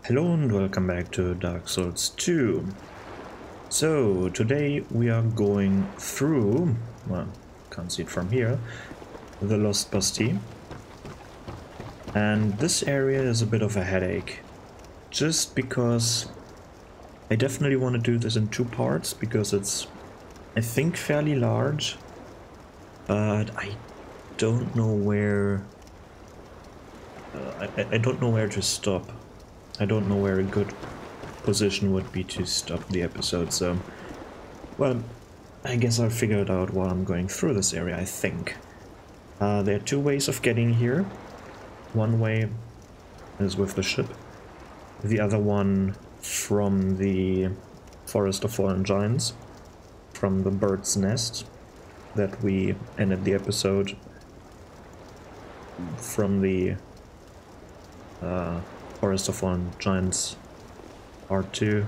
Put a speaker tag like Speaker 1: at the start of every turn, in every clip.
Speaker 1: Hello and welcome back to Dark Souls 2. So, today we are going through, well, can't see it from here, the Lost Bastille. And this area is a bit of a headache, just because I definitely want to do this in two parts, because it's, I think, fairly large, but I don't know where, I don't know where to stop. I don't know where a good position would be to stop the episode, so... Well, I guess I'll figure it out while I'm going through this area, I think. There are two ways of getting here. One way is with the ship. The other one from the Forest of Fallen Giants. From the bird's nest that we ended the episode from the... Forest of Fallen Giants Part 2.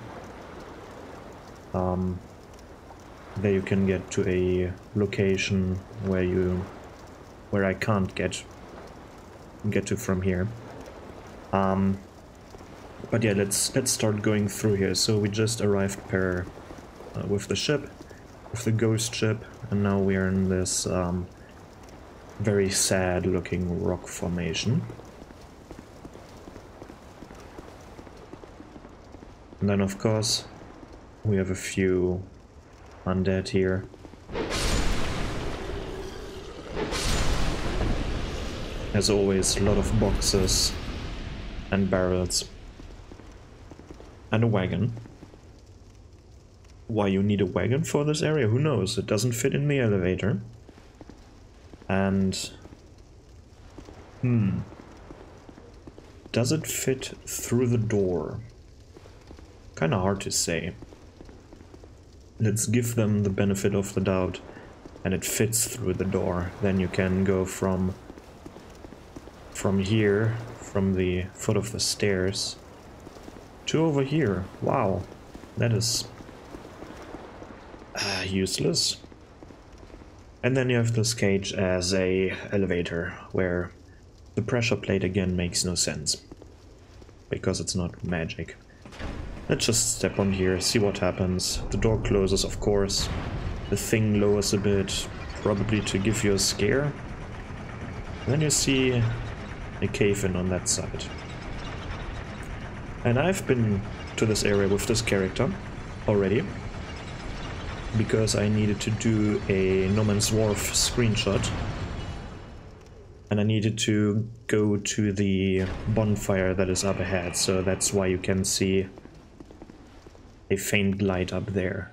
Speaker 1: There you can get to a location where I can't get to from here. But yeah, let's start going through here. So we just arrived with the ship, with the ghost ship, and now we are in this very sad looking rock formation. And then, of course, we have a few undead here. As always, a lot of boxes and barrels. And a wagon. Why you need a wagon for this area? Who knows? It doesn't fit in the elevator. And... does it fit through the door? Kinda hard to say. Let's give them the benefit of the doubt and it fits through the door. Then you can go from here, from the foot of the stairs, to over here. Wow, that is useless. And then you have this cage as a elevator, where the pressure plate again makes no sense, because it's not magic. Let's just step on here, see what happens. The door closes, of course. The thing lowers a bit, probably to give you a scare. Then you see a cave-in on that side. And I've been to this area with this character already, because I needed to do a No Man's Wharf screenshot. And I needed to go to the bonfire that is up ahead, so that's why you can see a faint light up there,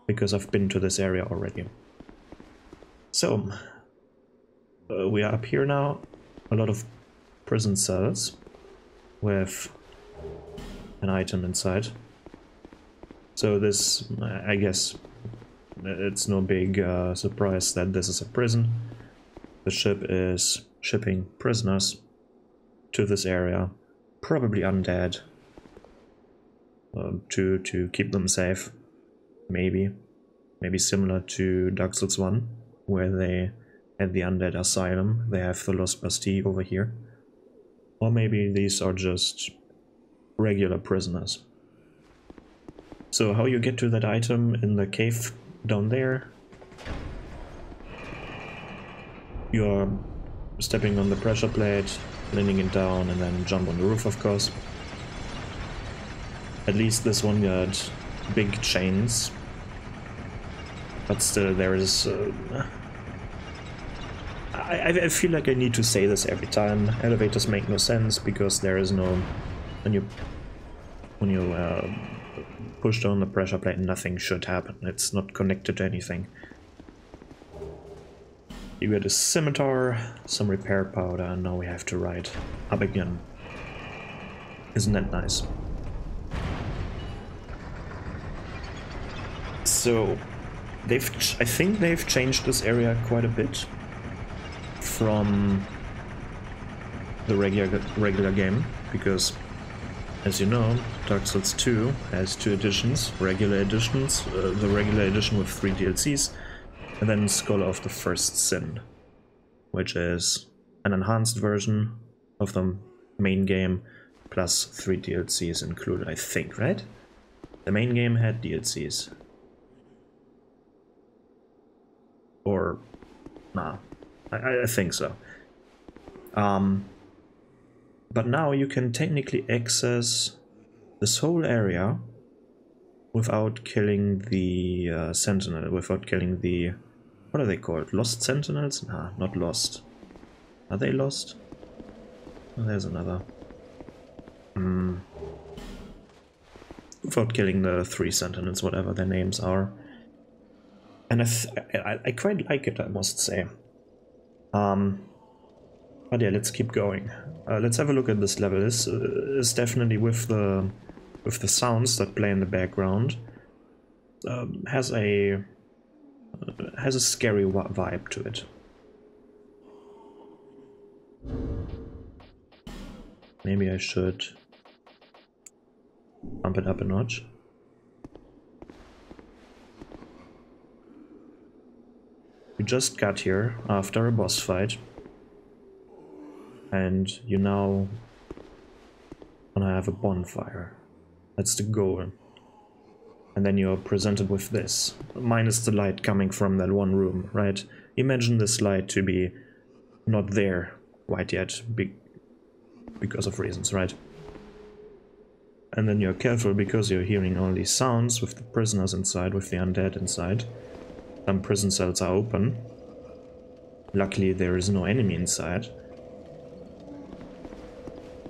Speaker 1: because I've been to this area already. So, we are up here now, a lot of prison cells with an item inside. So this, I guess, it's no big surprise that this is a prison. The ship is shipping prisoners to this area, probably undead. To keep them safe, maybe similar to Dark Souls 1, where they had the undead asylum. They have the Lost Bastille over here, or maybe these are just regular prisoners. So how you get to that item in the cave down there? You're stepping on the pressure plate, landing it down, and then jump on the roof, of course. At least this one got big chains, but still there is... I feel like I need to say this every time. Elevators make no sense because there is no... When you push down the pressure plate, nothing should happen. It's not connected to anything. You get a scimitar, some repair powder, and now we have to ride up again. Isn't that nice? So, I think they've changed this area quite a bit from the regular game, because, as you know, Dark Souls 2 has two editions, regular editions, the regular edition with 3 DLCs, and then Scholar of the First Sin, which is an enhanced version of the main game plus 3 DLCs included, I think, right? The main game had DLCs. Or, nah, I think so. But now you can technically access this whole area without killing the sentinel, without killing the... What are they called? Lost sentinels? Nah, not lost. Are they lost? Oh, there's another. Without killing the 3 sentinels, whatever their names are. And I quite like it, I must say. But yeah, let's keep going. Let's have a look at this level. This is definitely with the sounds that play in the background. Has a scary vibe to it. Maybe I should bump it up a notch. We just got here after a boss fight, and you now wanna have a bonfire. That's the goal. And then you're presented with this, minus the light coming from that one room, right? Imagine this light to be not there quite yet, because of reasons, right? And then you're careful because you're hearing all these sounds with the prisoners inside, with the undead inside. Some prison cells are open. Luckily there is no enemy inside.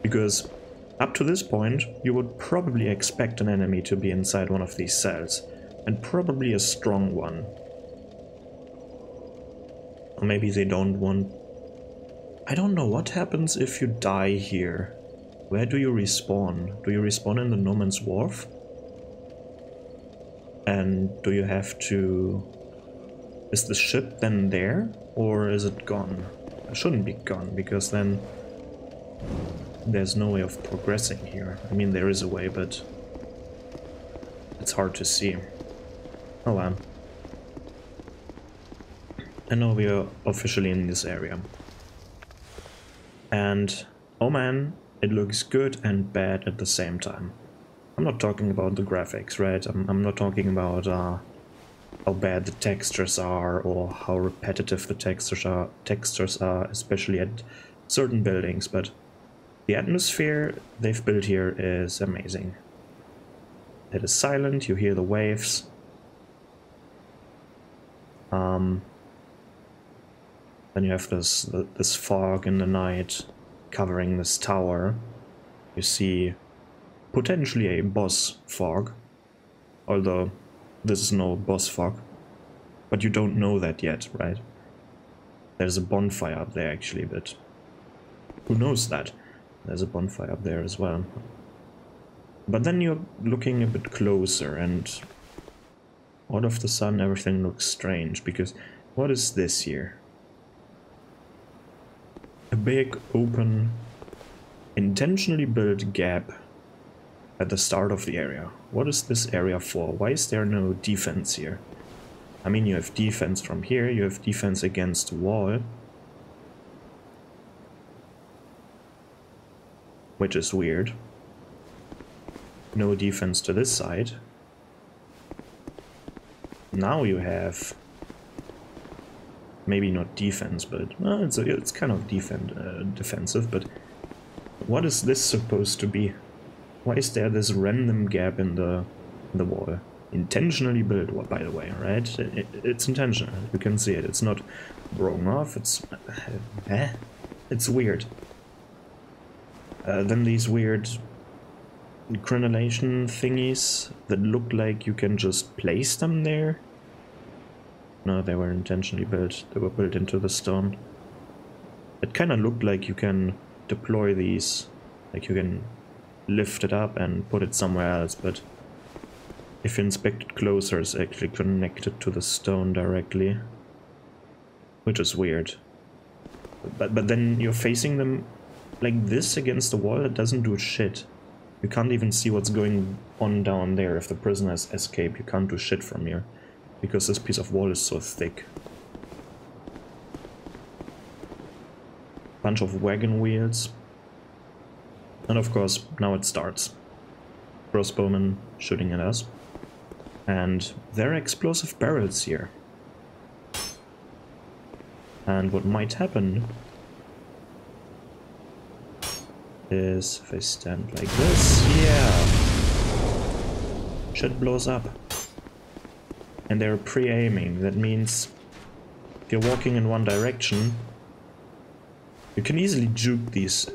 Speaker 1: Because up to this point you would probably expect an enemy to be inside one of these cells. And probably a strong one. Or maybe they don't want... I don't know what happens if you die here. Where do you respawn? Do you respawn in the No Man's Wharf? And do you have to... Is the ship then there? Or is it gone? It shouldn't be gone, because then there's no way of progressing here. I mean, there is a way, but it's hard to see. Oh well. And now we are officially in this area. And, oh man, it looks good and bad at the same time. I'm not talking about the graphics, right? I'm not talking about how bad the textures are or how repetitive the textures are, especially at certain buildings, but the atmosphere they've built here is amazing. It is silent, you hear the waves. Then you have this fog in the night covering this tower. You see potentially a boss fog, although this is no boss fog. But you don't know that yet, right? There's a bonfire up there actually, but who knows that? There's a bonfire up there as well. But then you're looking a bit closer and all of the sudden everything looks strange, because what is this here? A big, open, intentionally built gap at the start of the area. What is this area for? Why is there no defense here? I mean, you have defense from here, you have defense against the wall. Which is weird. No defense to this side. Now you have... maybe not defense, but it's kind of defensive, but what is this supposed to be? Why is there this random gap in the wall? Intentionally built, by the way, right? It's intentional, you can see it. It's not broken off, it's weird. Then these weird crenellation thingies that look like you can just place them there. No, they were intentionally built. They were built into the stone. It kind of looked like you can deploy these, like you can lift it up and put it somewhere else, but if you inspect it closer, it's actually connected to the stone directly, which is weird. But then you're facing them like this against the wall. It doesn't do shit. You can't even see what's going on down there. If the prisoners escape, you can't do shit from here, because this piece of wall is so thick. Bunch of wagon wheels. And of course, now it starts. Crossbowmen shooting at us. And there are explosive barrels here. And what might happen is if I stand like this, yeah, shit blows up. And they're pre-aiming. That means if you're walking in one direction, you can easily juke these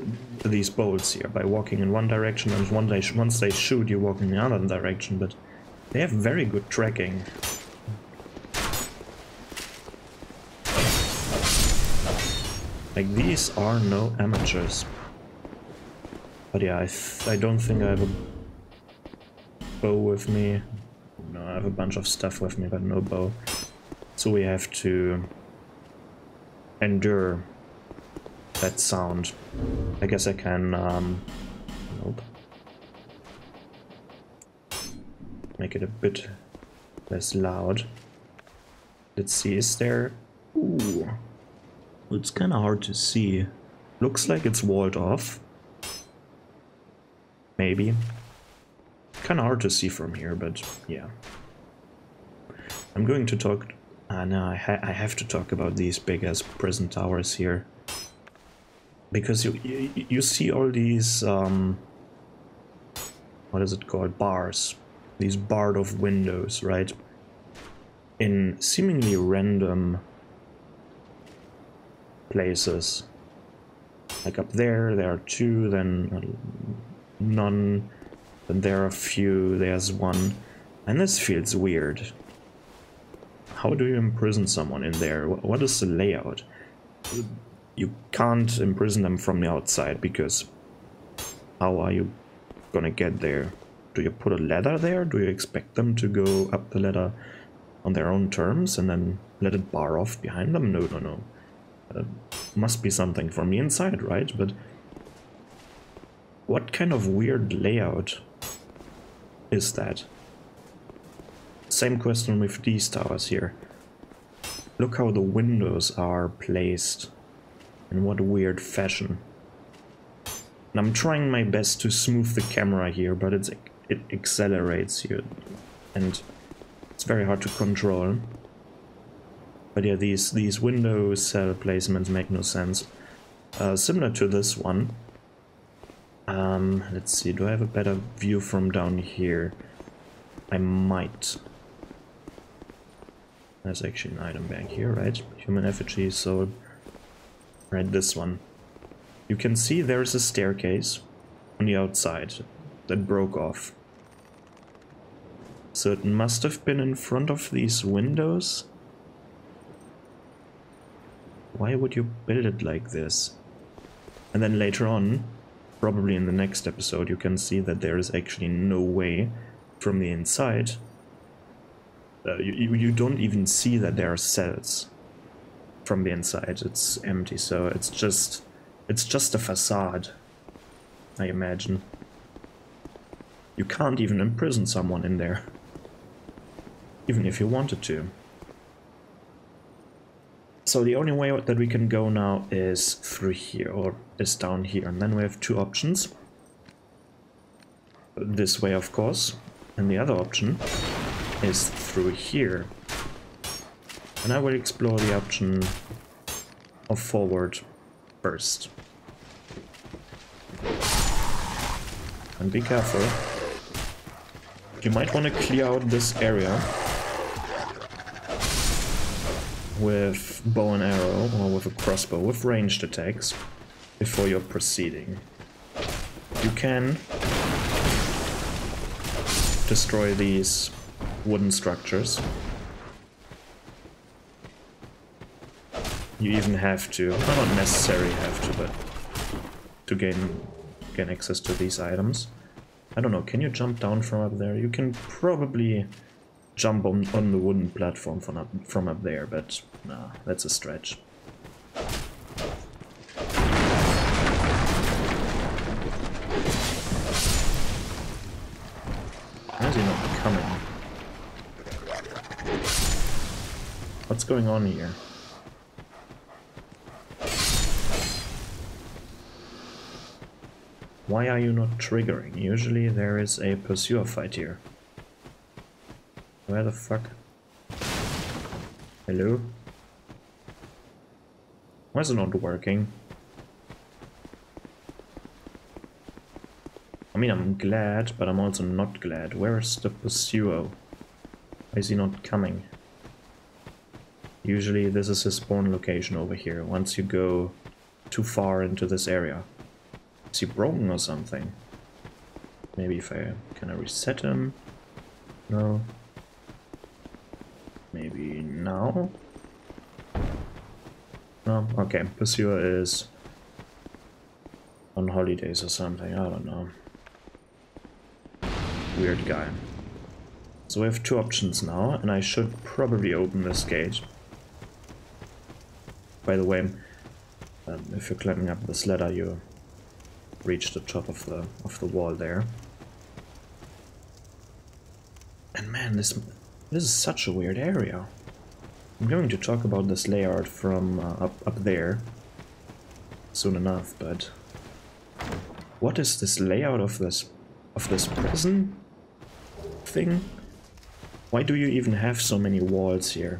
Speaker 1: bolts here by walking in one direction, and once they shoot, you walk in the other direction. But they have very good tracking. Like, these are no amateurs. But yeah, I don't think I have a bow with me. No, I have a bunch of stuff with me, but no bow. So we have to endure that sound. I guess I can, nope. Make it a bit less loud. Let's see, is there... Ooh. It's kind of hard to see. Looks like it's walled off. Maybe. Kind of hard to see from here, but yeah. I'm going to talk... no, I have to talk about these big-ass prison towers here. Because you see all these... what is it called? Bars. These barred-off windows, right? In seemingly random places. Like up there are two, then none, then there are a few, there's one. And this feels weird. How do you imprison someone in there? What is the layout? You can't imprison them from the outside, because how are you gonna get there? Do you put a ladder there? Do you expect them to go up the ladder on their own terms and then let it bar off behind them? No, no, no. Must be something from the inside, right? But what kind of weird layout is that? Same question with these towers here. Look how the windows are placed. In what weird fashion. And I'm trying my best to smooth the camera here, but it accelerates here. And it's very hard to control. But yeah, these window cell placements make no sense. Similar to this one. Let's see, do I have a better view from down here? I might. There's actually an item back here, right? Human effigy, so... Right, this one. You can see there's a staircase on the outside that broke off. So it must have been in front of these windows. Why would you build it like this? And then later on, probably in the next episode, you can see that there is actually no way from the inside. You don't even see that there are cells from the inside. It's empty, so it's just a facade, I imagine. You can't even imprison someone in there, even if you wanted to. So the only way that we can go now is through here, or is down here, and then we have two options. This way, of course, and the other option is through here. And I will explore the option of forward first. And be careful. You might want to clear out this area with bow and arrow, or with a crossbow, with ranged attacks, before you're proceeding. You can destroy these wooden structures. You even have to, well, not necessarily have to, but to gain access to these items. I don't know, can you jump down from up there? You can probably jump on the wooden platform from up there, but nah, that's a stretch. Why is he not coming? What's going on here? Why are you not triggering? Usually there is a pursuer fight here. Where the fuck? Hello? Why is it not working? I mean, I'm glad, but I'm also not glad. Where is the pursuer? Why is he not coming? Usually this is his spawn location over here, once you go too far into this area. Is he broken or something? Maybe if can I reset him? No. Maybe now? No, okay. Pursuer is on holidays or something, I don't know. Weird guy. So we have two options now, and I should probably open this gate. By the way, if you're climbing up this ladder, you reach the top of the wall there. And man, this is such a weird area. I'm going to talk about this layout from up there soon enough, but what is this layout of this prison thing? Why do you even have so many walls here?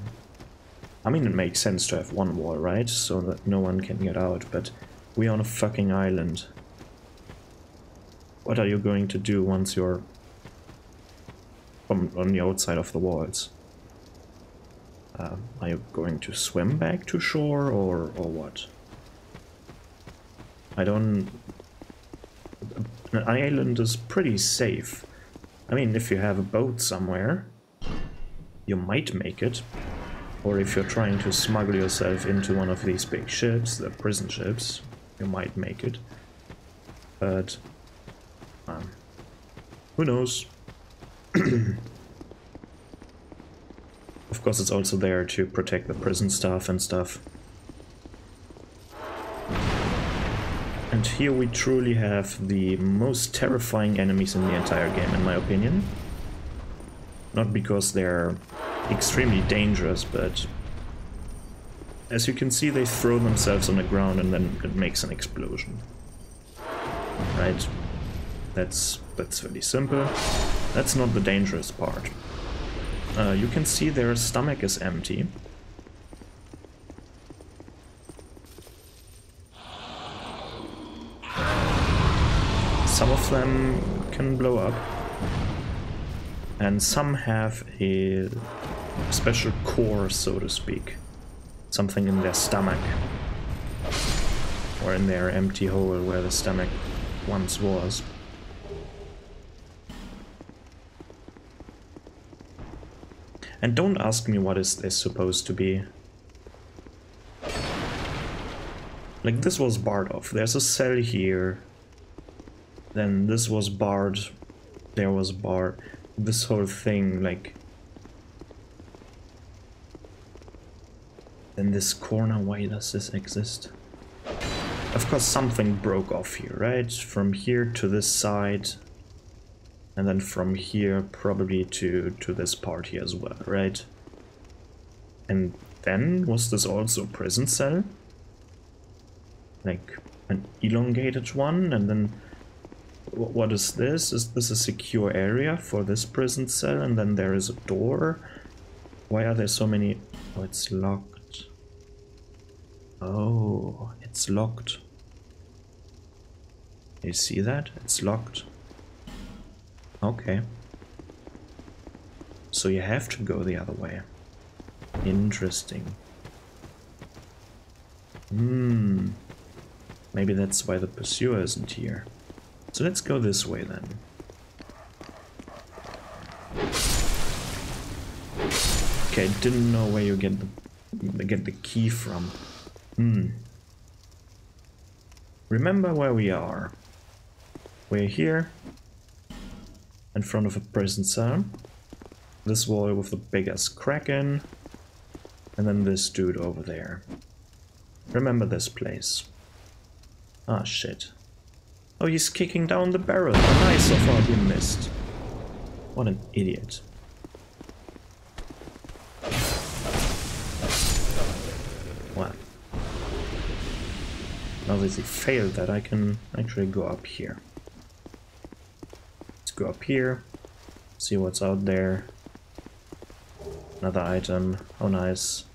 Speaker 1: I mean, it makes sense to have one wall, right? So that no one can get out, but we're on a fucking island. What are you going to do once you're on the outside of the walls? Are you going to swim back to shore or what? I don't... An island is pretty safe. I mean, if you have a boat somewhere, you might make it. Or if you're trying to smuggle yourself into one of these big ships, the prison ships, you might make it. But... who knows? Of course, it's also there to protect the prison staff and stuff. And here we truly have the most terrifying enemies in the entire game, in my opinion. Not because they're extremely dangerous, but as you can see, they throw themselves on the ground and then it makes an explosion. Right? That's really simple. That's not the dangerous part. You can see their stomach is empty. Some of them can blow up. And some have a special core, so to speak. Something in their stomach. Or in their empty hole where the stomach once was. And don't ask me what is this supposed to be. Like, this was barred off. There's a cell here. Then this was barred. There was barred. This whole thing, like... In this corner, why does this exist? Of course something broke off here, right? From here to this side. And then from here probably to this part here as well, right? And then, was this also a prison cell? Like, an elongated one? And then, what is this? Is this a secure area for this prison cell? And then there is a door? Why are there so many... Oh, it's locked. Oh, it's locked. You see that? It's locked. Okay. So you have to go the other way. Interesting. Maybe that's why the pursuer isn't here. So let's go this way then. Okay, didn't know where you get the key from. Remember where we are. We're here. In front of a prison cell. This wall with the biggest crack in. And then this dude over there. Remember this place. Ah, shit. Oh, he's kicking down the barrel. Oh, nice, so far he missed. What an idiot. Well. Now that he failed that, I can actually go up here. go up here, see what's out there. Another item, how nice.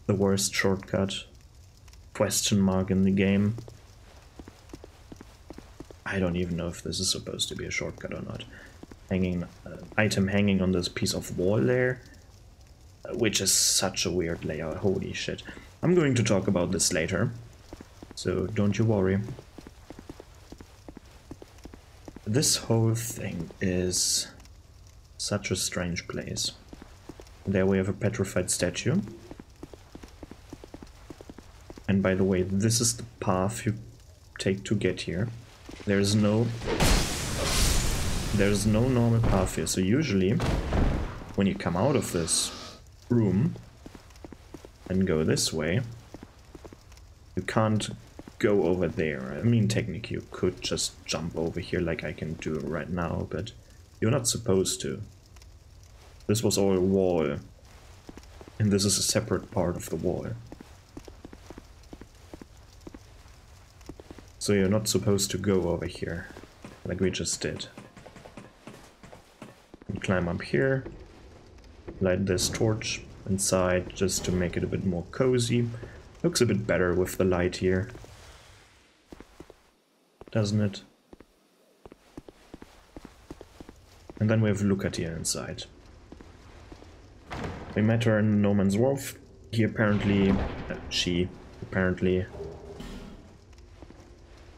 Speaker 1: The worst shortcut. Question mark in the game. I don't even know if this is supposed to be a shortcut or not. Hanging, item hanging on this piece of wall there, which is such a weird layout, holy shit. I'm going to talk about this later, so don't you worry. This whole thing is such a strange place. There we have a petrified statue. And by the way, this is the path you take to get here. There's no normal path here, so usually when you come out of this room and go this way, you can't go over there. I mean, technically you could just jump over here like I can do right now, but you're not supposed to. This was all a wall, and this is a separate part of the wall. So you're not supposed to go over here, like we just did. And climb up here, light this torch inside just to make it a bit more cozy. Looks a bit better with the light here, doesn't it? And then we have Lucatia inside. We met her in No Man's Wharf. He apparently... she apparently...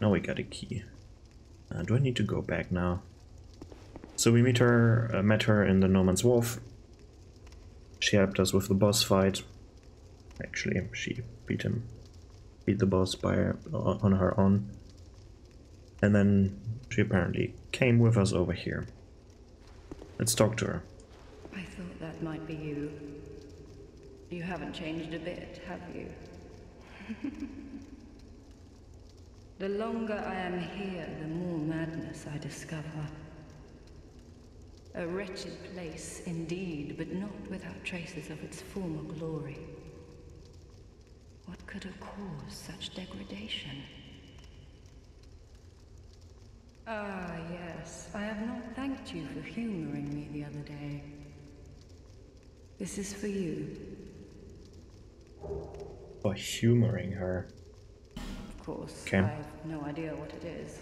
Speaker 1: Now we got a key. Do I need to go back now? So we met her in the No Man's Wharf. She helped us with the boss fight. Actually, she beat the boss on her own. And then she apparently came with us over here. Let's talk to her.
Speaker 2: I thought that might be you. You haven't changed a bit, have you? The longer I am here, the more madness I discover. A wretched place indeed, but not without traces of its former glory. What could have caused such degradation? Ah, yes. I have not thanked you for humoring me the other day. This is for you.
Speaker 1: For humoring her.
Speaker 2: Of course,
Speaker 1: okay.
Speaker 2: I have no idea what it is.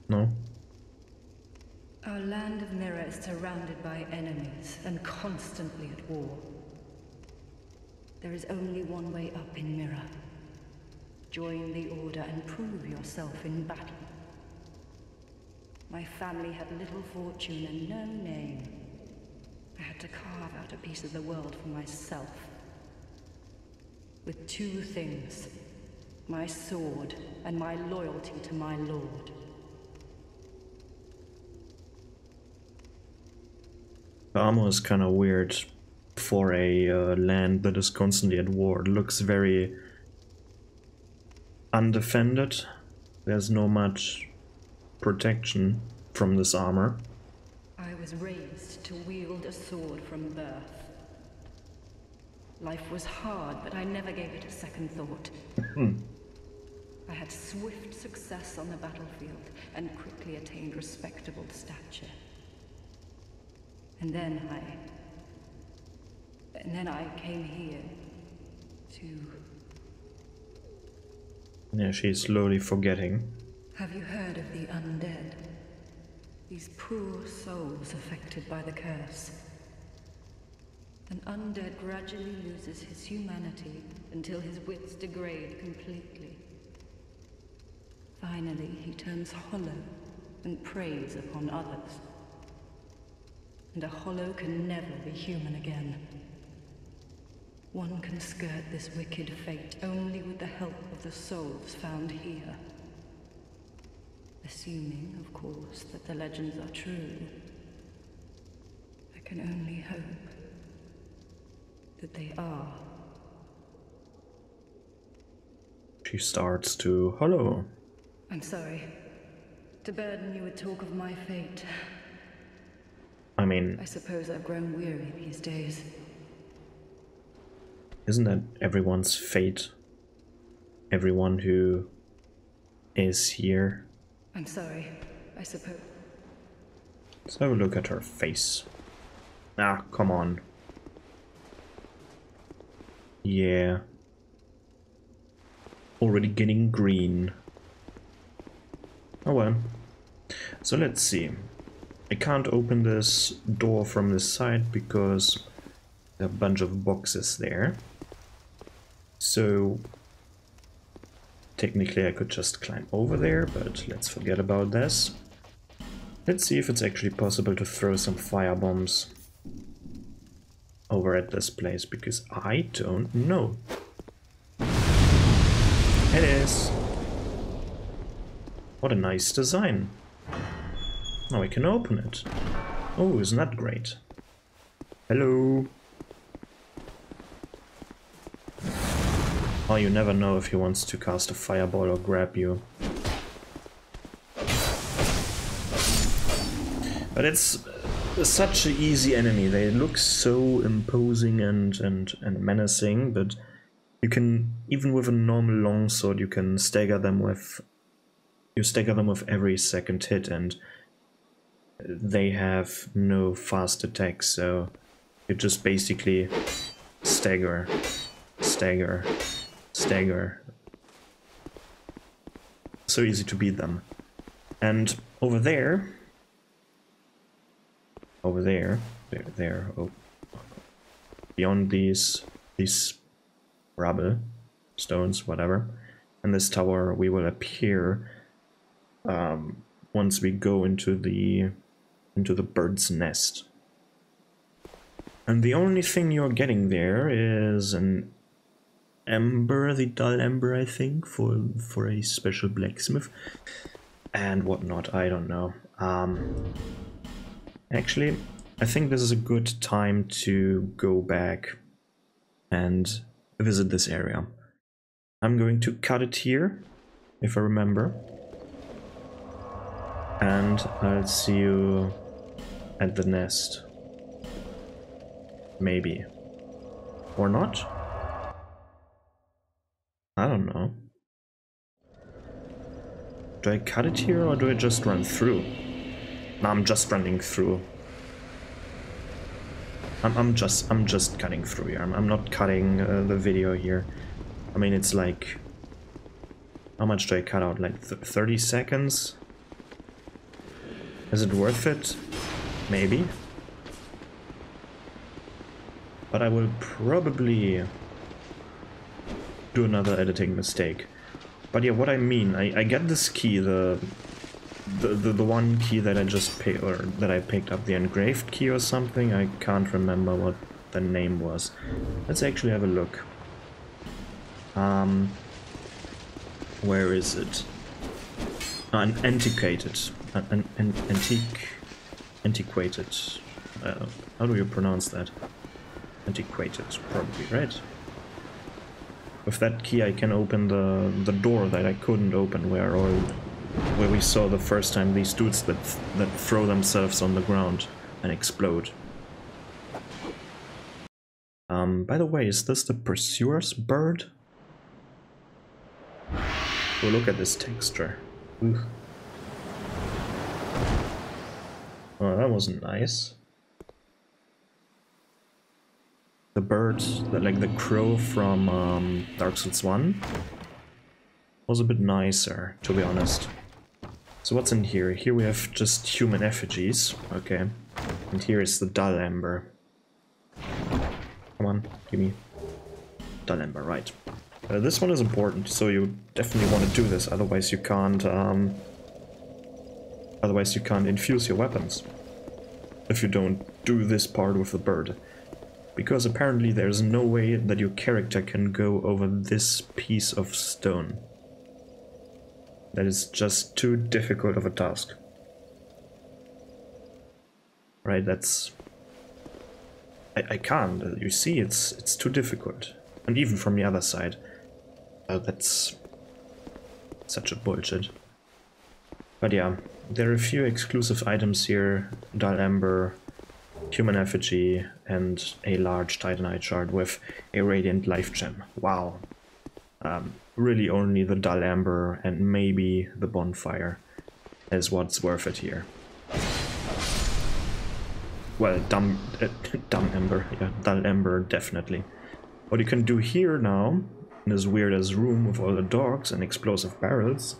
Speaker 1: No?
Speaker 2: Our land of Mirror is surrounded by enemies and constantly at war. There is only one way up in Mirror. Join the Order and prove yourself in battle. My family had little fortune and no name. I had to carve out a piece of the world for myself. With two things. My sword and my loyalty to my lord.
Speaker 1: The armor is kind of weird for a land that is constantly at war. It looks very undefended. There's no much protection from this armor.
Speaker 2: I was raised to wield a sword from birth. Life was hard, but I never gave it a second thought. I had swift success on the battlefield and quickly attained respectable stature. And then I came here to...
Speaker 1: Yeah, she's slowly forgetting.
Speaker 2: Have you heard of the undead? These poor souls affected by the curse. An undead gradually loses his humanity until his wits degrade completely. Finally, he turns hollow and preys upon others. And a hollow can never be human again. One can skirt this wicked fate only with the help of the souls found here. Assuming, of course, that the legends are true. I can only hope that they are.
Speaker 1: She starts to hollow.
Speaker 2: I'm sorry to burden you with talk of my fate.
Speaker 1: I mean...
Speaker 2: I suppose I've grown weary these days.
Speaker 1: Isn't that everyone's fate? Everyone who is here
Speaker 2: I'm sorry, I suppose.
Speaker 1: Let's have a look at her face. Ah, come on. Yeah. Already getting green. Oh well. So let's see. I can't open this door from this side because there are a bunch of boxes there. So technically I could just climb over there, but let's forget about this. Let's see if it's actually possible to throw some fire bombs over at this place, because I don't know. It is. What a nice design. Now we can open it. Oh, isn't that great? Hello. Oh, you never know if he wants to cast a fireball or grab you. But it's such an easy enemy. They look so imposing and menacing, but you can, even with a normal longsword, you can stagger them with... You stagger them with every second hit, and they have no fast attack, so you just basically stagger, stagger, stagger. So easy to beat them. And over there, oh, beyond these rubble, stones, whatever, and this tower, we will appear once we go into the bird's nest. And the only thing you're getting there is an ember, the dull ember, I think, for a special blacksmith and whatnot. I don't know. Actually, I think this is a good time to go back and visit this area. I'm going to cut it here, if I remember, and I'll see you at the nest. Maybe. Or not? I don't know. Do I cut it here or do I just run through? No, I'm just running through. I'm just cutting through here. I'm not cutting the video here. I mean, it's like... How much do I cut out? Like 30 seconds? Is it worth it? Maybe. But I will probably do another editing mistake. But yeah, what I mean, I get this key, the one key that I just picked, or that I picked up, the engraved key or something. I can't remember what the name was. Let's actually have a look. Where is it? Antiquated. Antiquated. How do you pronounce that? Antiquated, probably, right? With that key I can open the door that I couldn't open, where we saw the first time these dudes that throw themselves on the ground and explode. By the way, is this the pursuer's bird? Oh, look at this texture. Ooh. Oh, that wasn't nice. The bird, like the crow from Dark Souls 1, was a bit nicer, to be honest. So what's in here? Here we have just human effigies, okay. And here is the dull ember. Come on, give me dull ember, right. This one is important, so you definitely want to do this, otherwise you can't infuse your weapons if you don't do this part with the bird. Because apparently there's no way that your character can go over this piece of stone. That is just too difficult of a task. Right, that's... I can't, you see, it's too difficult. And even from the other side. That's such a bullshit. But yeah, there are a few exclusive items here. Dull Ember, Human Effigy, and a large Titanite shard with a Radiant Life Gem. Wow. Really only the Dull Ember and maybe the Bonfire is what's worth it here. Well, dumb ember, yeah, dull ember, definitely. What you can do here now, in this weird-ass room with all the dogs and explosive barrels,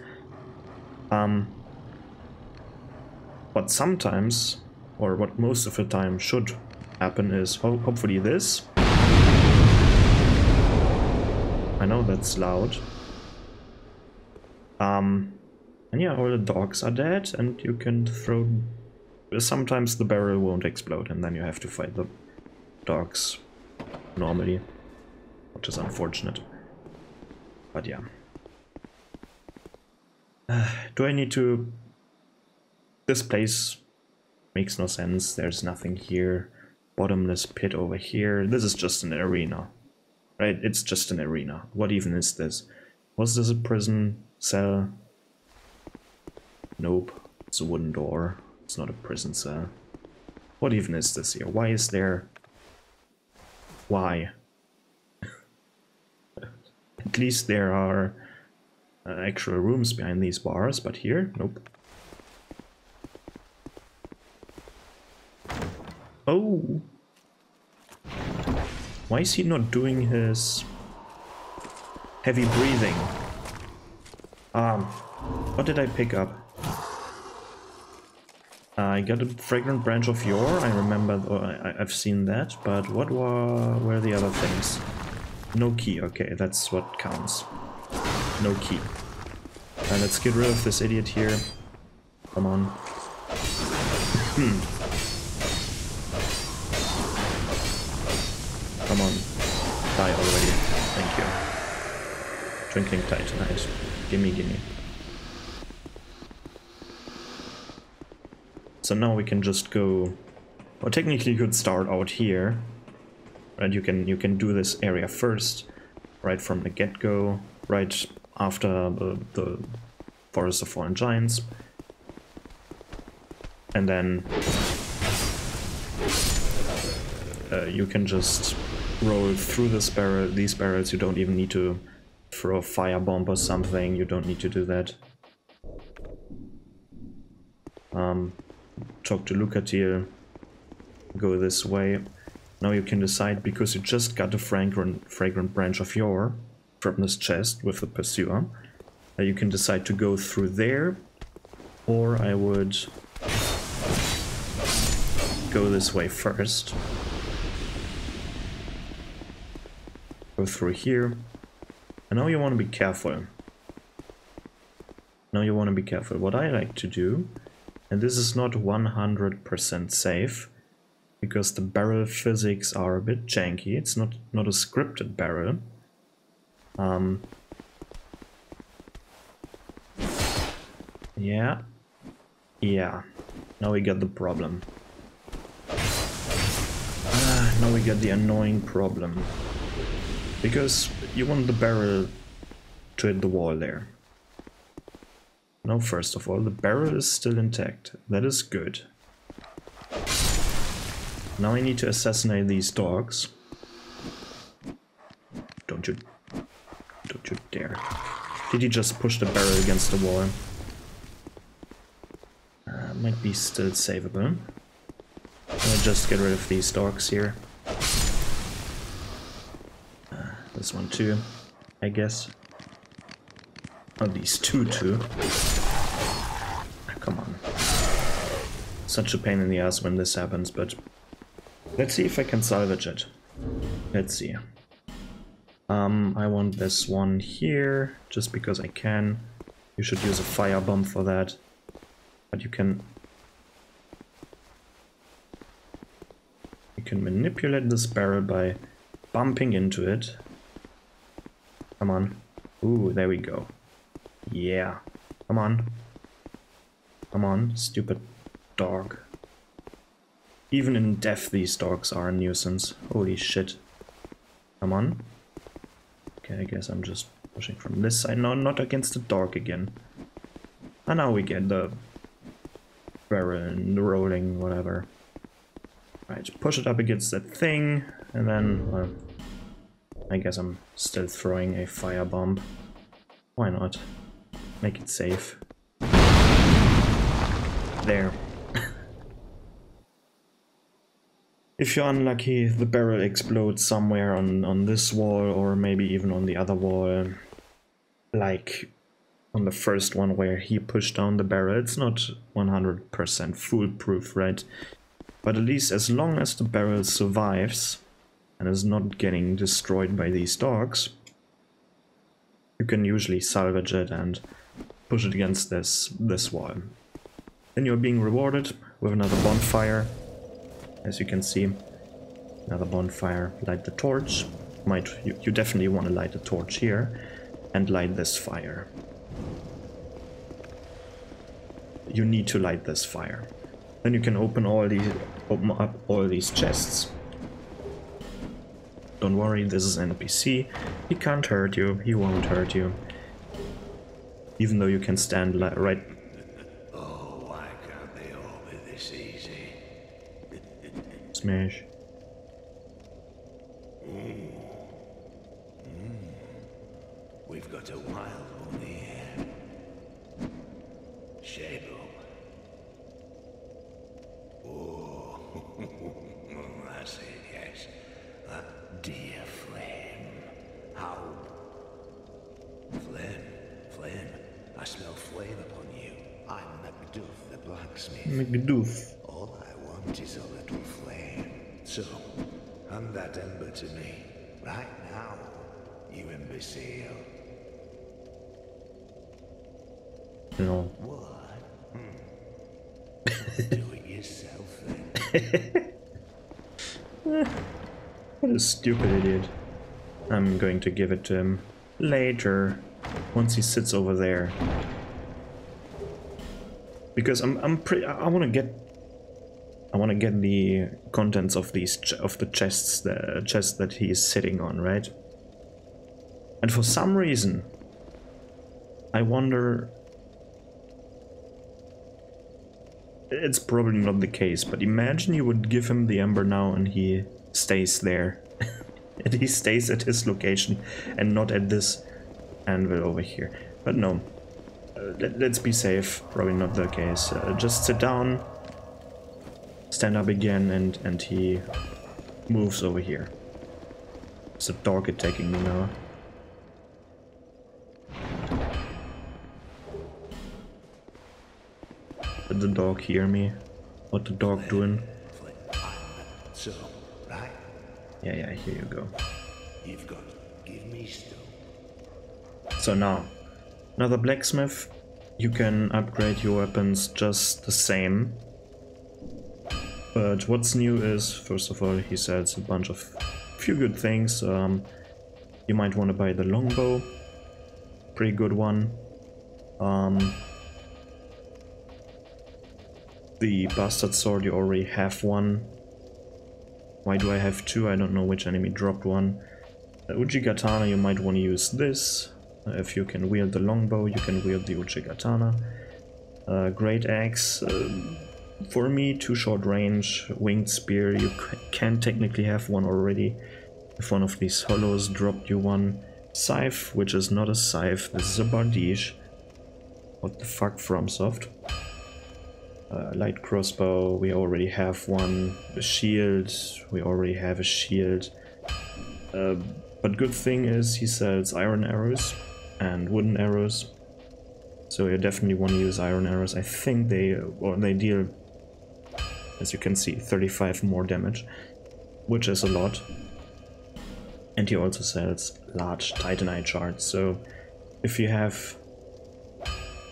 Speaker 1: what sometimes, or what most of the time should happen is hopefully this. I know that's loud. And yeah, all the dogs are dead, and you can throw... Sometimes the barrel won't explode, and then you have to fight the dogs normally, which is unfortunate. But yeah. Do I need to... This place makes no sense. There's nothing here. Bottomless pit over here. This is just an arena. Right? It's just an arena. What even is this? Was this a prison cell? Nope. It's a wooden door. It's not a prison cell. What even is this here? Why is there... Why? At least there are actual rooms behind these bars, but here, nope. Oh! Why is he not doing his heavy breathing? What did I pick up? I got a fragrant branch of yore. I remember, I've seen that, but what were the other things? No key, okay, that's what counts. No key. Let's get rid of this idiot here. Come on. Come on. Die already. Thank you. Twinkling Titanite. Gimme, gimme. So now we can just go... Well, technically you could start out here. Right, you can do this area first, right from the get-go, right after the Forest of Fallen Giants. And then you can just roll through these barrels. You don't even need to throw a firebomb or something. You don't need to do that. Talk to Lucatiel. Go this way. Now you can decide, because you just got a fragrant branch of yore from this chest with the pursuer, you can decide to go through there, or I would go this way first. Go through here. And now you want to be careful. Now you want to be careful. What I like to do, and this is not 100% safe, because the barrel physics are a bit janky. It's not a scripted barrel. Yeah. Now we get the problem. Now we get the annoying problem. Because you want the barrel to hit the wall there. Now, first of all, the barrel is still intact. That is good. Now I need to assassinate these dogs. Don't you dare. Did he just push the barrel against the wall? Might be still savable. I'll just get rid of these dogs here. This one too, I guess. Oh, these two too. Come on. Such a pain in the ass when this happens, but let's see if I can salvage it. Let's see. I want this one here, just because I can. You should use a firebomb for that. But you can manipulate this barrel by bumping into it. Come on. Ooh, there we go. Yeah. Come on. Come on, stupid dog. Even in death, these dogs are a nuisance. Holy shit. Come on. Okay, I guess I'm just pushing from this side. No, not against the dog again. And now we get the barrel and the rolling, whatever. Right, push it up against that thing, and then, well, I guess I'm still throwing a firebomb. Why not? Make it safe. there. If you're unlucky, the barrel explodes somewhere on this wall, or maybe even on the other wall, like on the first one where he pushed down the barrel. It's not 100% foolproof, right? But at least as long as the barrel survives and is not getting destroyed by these dogs, you can usually salvage it and push it against this wall. Then you're being rewarded with another bonfire. As you can see, another bonfire. Light the torch. You definitely want to light the torch here and light this fire. You need to light this fire. Then you can open up all these chests. Don't worry, this is an NPC. He can't hurt you. He won't hurt you. Even though you can stand right.
Speaker 3: Oh, why can't they all be this easy?
Speaker 1: Smash.
Speaker 3: We've got a wild one here. Shape up. Oh, that's it, yes. That dear Flame. How? Flame. I smell flame upon you. I'm Macduff, the blacksmith.
Speaker 1: Macduff.
Speaker 3: All I want is a little flame. So, hand that ember to me. Right now, you imbecile.
Speaker 1: No.
Speaker 3: What? Do it yourself then.
Speaker 1: What a stupid idiot. I'm going to give it to him later, once he sits over there. Because I want to get the contents of the chests, the chest that he is sitting on, right? And for some reason, I wonder. It's probably not the case, but imagine you would give him the ember now and he stays there. And he stays at his location and not at this anvil over here. But no, let's be safe. Probably not the case. Just sit down, stand up again, and he moves over here. It's a dog attacking me now. Did the dog hear me? What the dog doing?
Speaker 3: So, right?
Speaker 1: Yeah, here you go.
Speaker 3: You've got to give me stuff.
Speaker 1: So now, another blacksmith. You can upgrade your weapons just the same. But what's new is, first of all, he says a few good things. You might want to buy the longbow. Pretty good one. The bastard sword, you already have one. Why do I have two? I don't know which enemy dropped one. Uchigatana, you might want to use this. If you can wield the longbow, you can wield the Uchigatana. Great axe, for me, too short range. Winged spear, you can technically have one already. If one of these hollows dropped you one. Scythe, which is not a scythe, this is a bardiche. What the fuck, FromSoft? Light crossbow, we already have one. A shield, we already have a shield. But good thing is he sells iron arrows and wooden arrows. So you definitely want to use iron arrows. I think they deal, as you can see, 35 more damage, which is a lot. And he also sells large titanite shards. So if you have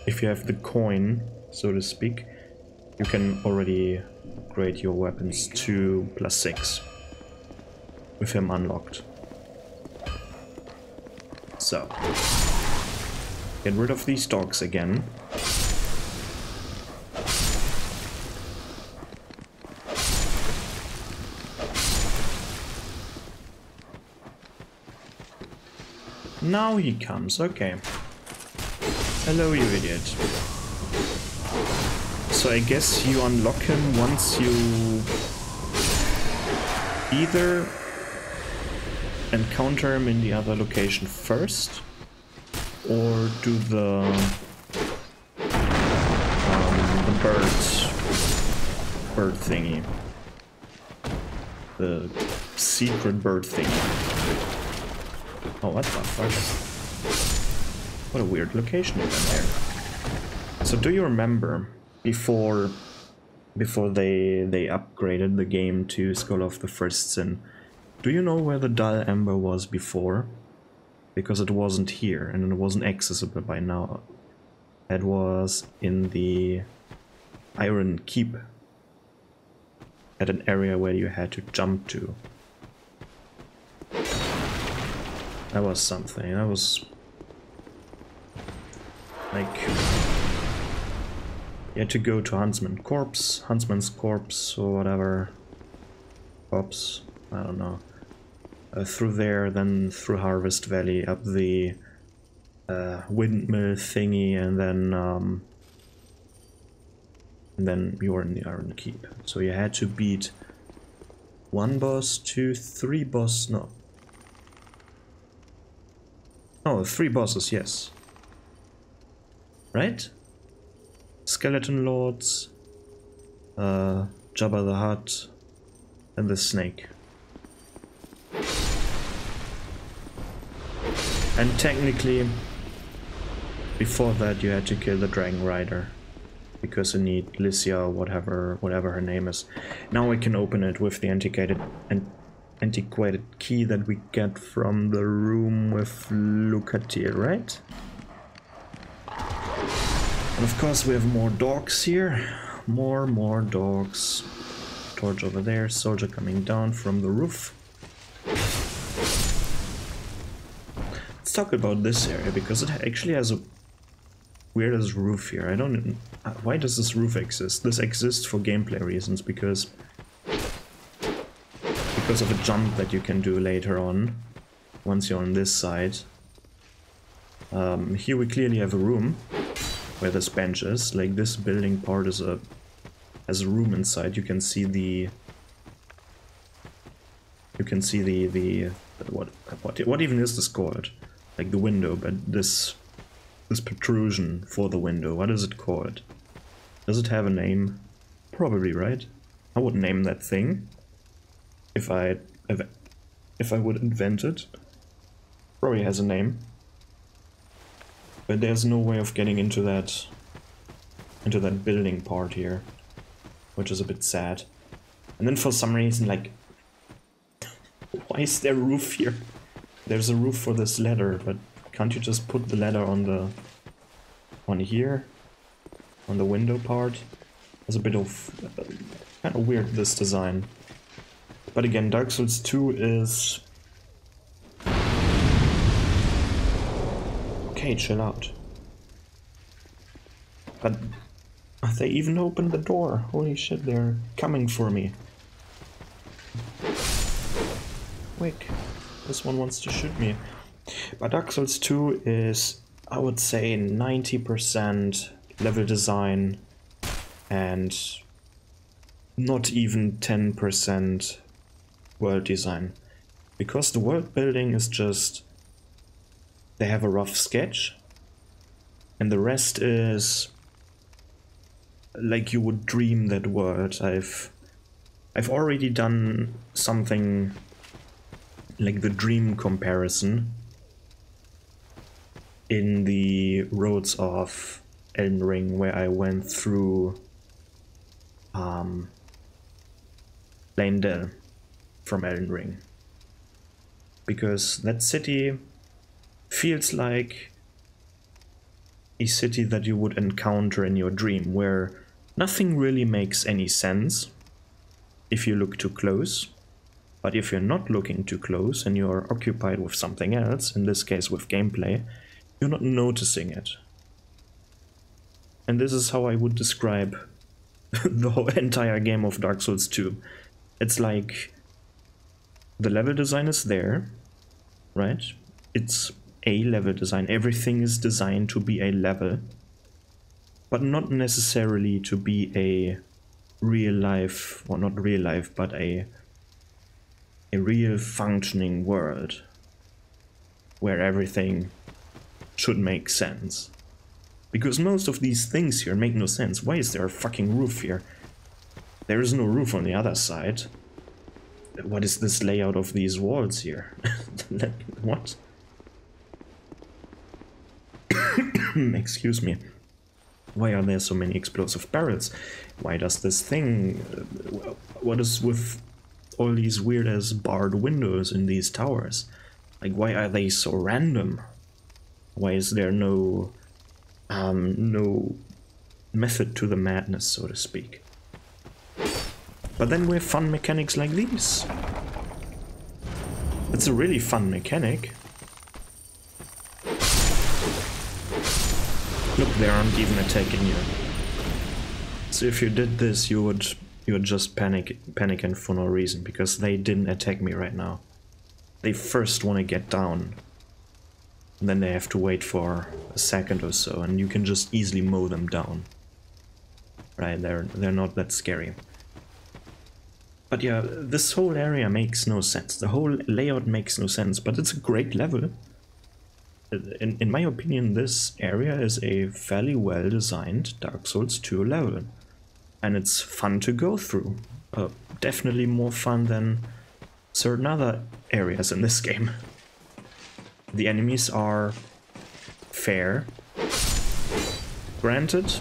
Speaker 1: the coin, so to speak, you can already upgrade your weapons to +6 with him unlocked. So, get rid of these dogs again. Now he comes, okay. Hello, you idiot. So I guess you unlock him once you either encounter him in the other location first, or do the bird bird thingy. The secret bird thingy. Oh, what the fuck? What a weird location even there. So do you remember before they upgraded the game to Skull of the First Sin, do you know where the dull ember was before? Because it wasn't here and it wasn't accessible by now. It was in the Iron Keep, at an area where you had to jump to. That was something. That was like you had to go to Huntsman's corpse or whatever. Corpse, I don't know. Through there, then through Harvest Valley, up the windmill thingy, and then you were in the Iron Keep. So you had to beat 1 boss, 2, 3 boss, no. Oh, 3 bosses, yes. Right? Skeleton Lords, Jabba the Hutt, and the Snake. And technically, before that you had to kill the Dragon Rider, because you need Lycia or whatever her name is. Now we can open it with the antiquated key that we get from the room with Lucatir, right? And of course we have more dogs here. More dogs. Torch over there, soldier coming down from the roof. Let's talk about this area, because it actually has a weirdest roof here. I don't... why does this roof exist? This exists for gameplay reasons, because of a jump that you can do later on, once you're on this side. Here we clearly have a room where this bench is. Like, this building part has a room inside. You can see the what even is this called? Like the window, but this protrusion for the window, what is it called? Does it have a name? Probably, right? I would name that thing if I would invent it. Probably has a name. But there's no way of getting into that building part here, which is a bit sad. And then for some reason, like, why is there a roof here? There's a roof for this ladder, but can't you just put the ladder on here, on the window part? It's a bit of kind of weird, this design. But again, Dark Souls 2 is... Okay, chill out. But they even opened the door. Holy shit, they're coming for me. Quick, this one wants to shoot me. But Dark Souls 2 is, I would say, 90% level design and not even 10% world design. Because the world building is just... they have a rough sketch, and the rest is like you would dream that world. I've already done something like the dream comparison in the roads of Elden Ring, where I went through Bastille from Elden Ring, because that city feels like a city that you would encounter in your dream, where nothing really makes any sense if you look too close, but if you're not looking too close and you're occupied with something else, in this case with gameplay, you're not noticing it. And this is how I would describe the whole entire game of Dark Souls 2. It's like the level design is there, right? It's a level design. Everything is designed to be a level, but not necessarily to be a real life, or not real life, but a real functioning world where everything should make sense. Because most of these things here make no sense. Why is there a fucking roof here? There is no roof on the other side. What is this layout of these walls here? What? Excuse me. Why are there so many explosive barrels? Why does this thing... what is with all these weird as barred windows in these towers? Like, why are they so random? Why is there no method to the madness, so to speak? But then we have fun mechanics like these. It's a really fun mechanic. Look, they aren't even attacking you. So if you did this, you would just panicking for no reason, because they didn't attack me right now. They first want to get down. And then they have to wait for a second or so, and you can just easily mow them down. Right, they're not that scary. But yeah, this whole area makes no sense. The whole layout makes no sense, but it's a great level. In my opinion, this area is a fairly well-designed Dark Souls 2 level. And it's fun to go through. Definitely more fun than certain other areas in this game. The enemies are fair. Granted,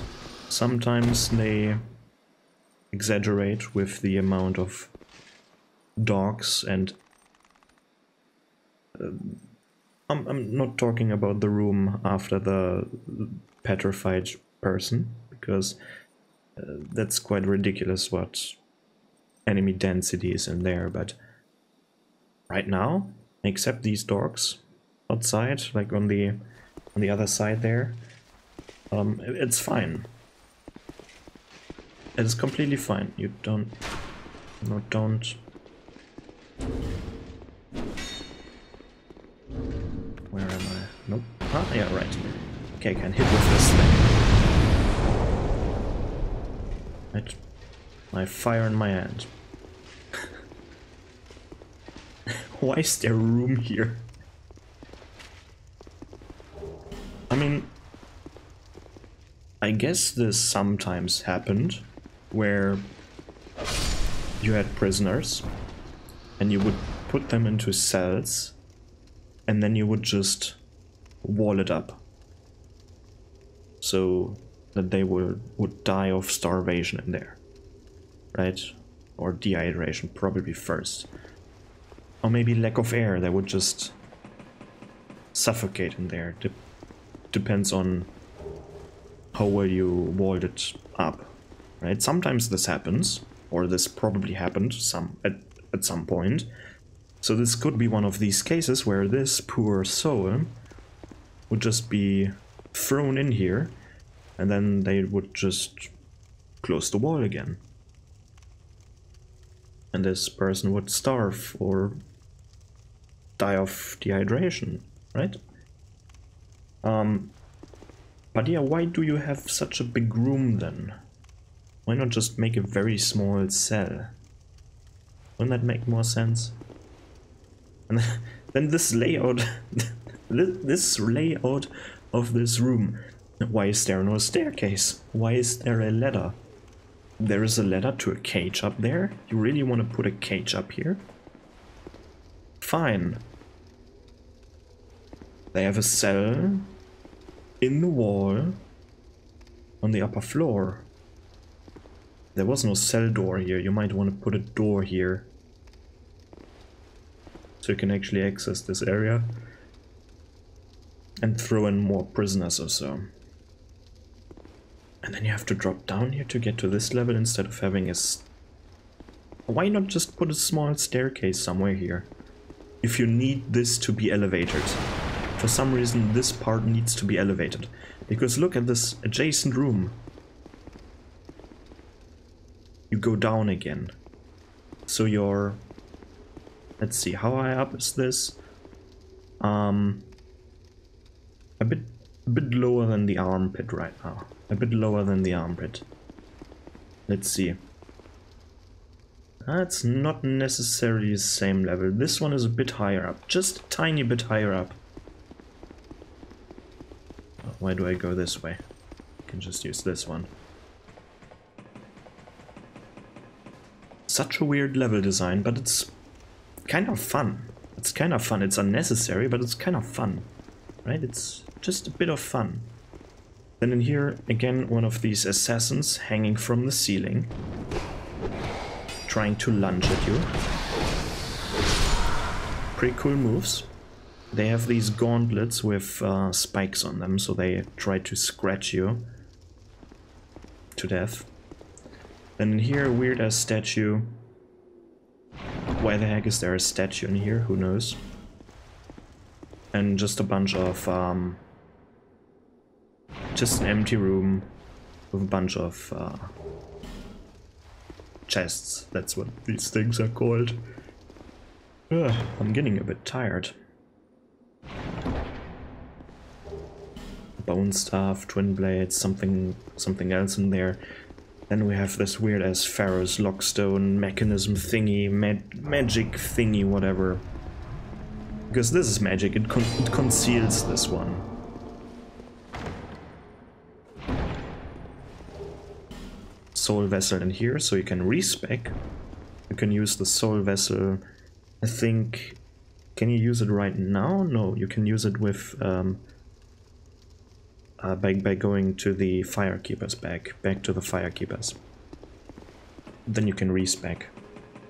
Speaker 1: sometimes they exaggerate with the amount of dogs and I'm not talking about the room after the petrified person, because that's quite ridiculous what enemy density is in there, but right now, except these dogs outside, like on the other side there, it's fine. It's completely fine. You don't... No, don't... Where am I? Nope. Ah, yeah, right. Okay, I can hit with this thing. Right. I fire in my hand. Why is there room here? I mean... I guess this sometimes happened, where you had prisoners and you would put them into cells and then you would just wall it up so that they would die of starvation in there, right? Or dehydration, probably first. Or maybe lack of air, they would just suffocate in there. Depends on how well you walled it up. Right? Sometimes this happens, or this probably happened at some point. So this could be one of these cases where this poor soul would just be thrown in here, and then they would just close the wall again. And this person would starve or die of dehydration, right? But yeah, why do you have such a big room then? Why not just make a very small cell? Wouldn't that make more sense? And then this layout, this layout of this room. Why is there no staircase? Why is there a ladder? There is a ladder to a cage up there? You really want to put a cage up here? Fine. They have a cell in the wall on the upper floor. There was no cell door here. You might want to put a door here so you can actually access this area and throw in more prisoners or so. And then you have to drop down here to get to this level instead of having a... Why not just put a small staircase somewhere here? If you need this to be elevated. For some reason this part needs to be elevated. Because look at this adjacent room. You go down again. So you're... Let's see, how high up is this? A bit lower than the armpit right now. A bit lower than the armpit. Let's see. That's not necessarily the same level. This one is a bit higher up. Just a tiny bit higher up. Why do I go this way? I can just use this one. such a weird level design, but it's kind of fun. It's kind of fun. It's unnecessary, but it's kind of fun. Right? It's just a bit of fun. Then in here, again, one of these assassins hanging from the ceiling, trying to lunge at you. Pretty cool moves. They have these gauntlets with spikes on them, so they try to scratch you to death. Then in here, weird-ass statue. Why the heck is there a statue in here? Who knows? And just a bunch of just an empty room with a bunch of chests. That's what these things are called. Ugh, I'm getting a bit tired. Bone staff, twin blades, something else in there. Then we have this weird ass Pharaoh's lockstone mechanism thingy, magic thingy, whatever. Because this is magic, it conceals this one. Soul vessel in here, so you can respec. You can use the soul vessel, I think. Can you use it right now? No, you can use it with by going to the firekeepers, back to the firekeepers. Then you can respec,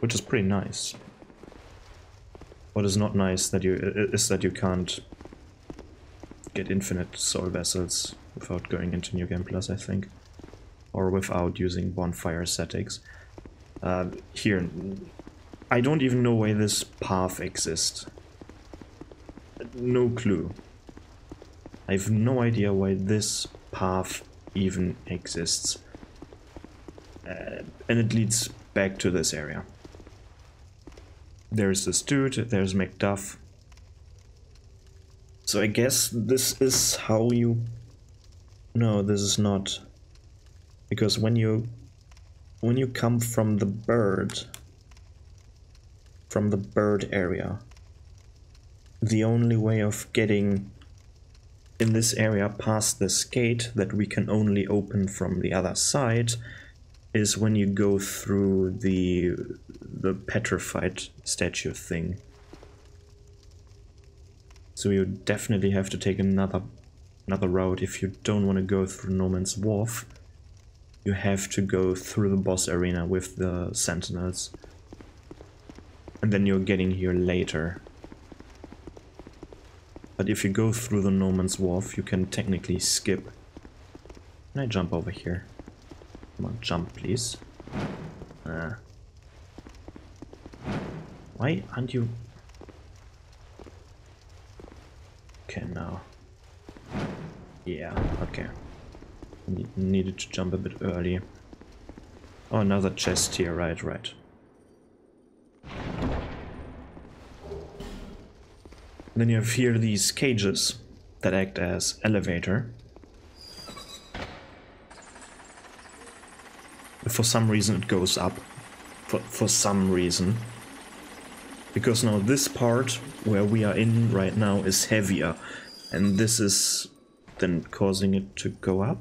Speaker 1: which is pretty nice. What is not nice is that you can't get infinite soul vessels without going into New Game Plus, I think. Or without using bonfire settings. Here, I don't even know why this path exists. No clue. I have no idea why this path even exists. And it leads back to this area. There's this dude, there's Macduff. So I guess this is how you... No, this is not... Because when you come from the bird area, the only way of getting in this area past this gate that we can only open from the other side is when you go through the petrified statue thing. So you definitely have to take another route if you don't want to go through Norman's Wharf. You have to go through the boss arena with the sentinels. And then you're getting here later. But if you go through the Norman's Wharf, you can technically skip. Can I jump over here? Come on, jump please. Why aren't you... Okay, now. Yeah, okay. Needed to jump a bit early. Oh, another chest here, right. Then you have here these cages that act as elevator. For some reason it goes up. For some reason. Because now this part where we are in right now is heavier. And this is then causing it to go up.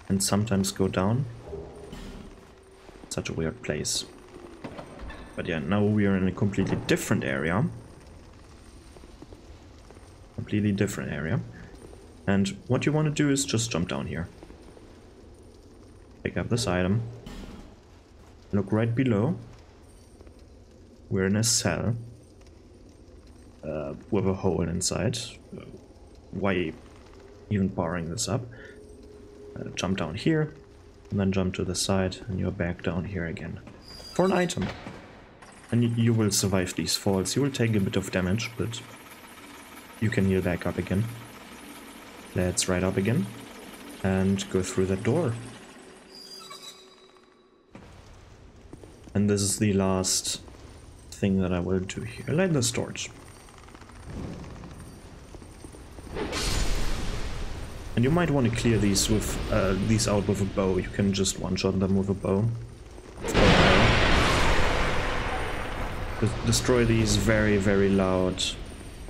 Speaker 1: And sometimes go down. Such a weird place. But yeah, now we are in a completely different area. Completely different area. And what you want to do is just jump down here. Pick up this item. Look right below. We're in a cell. With a hole inside. Why even powering this up? Jump down here, and then jump to the side, and you're back down here again. For an item. And you will survive these falls. You will take a bit of damage, but you can heal back up again. Let's ride up again, and go through that door. And this is the last thing that I will do here. Light the torch. And you might want to clear these out with a bow. You can just one-shot them with a bow. Destroy these very, very loud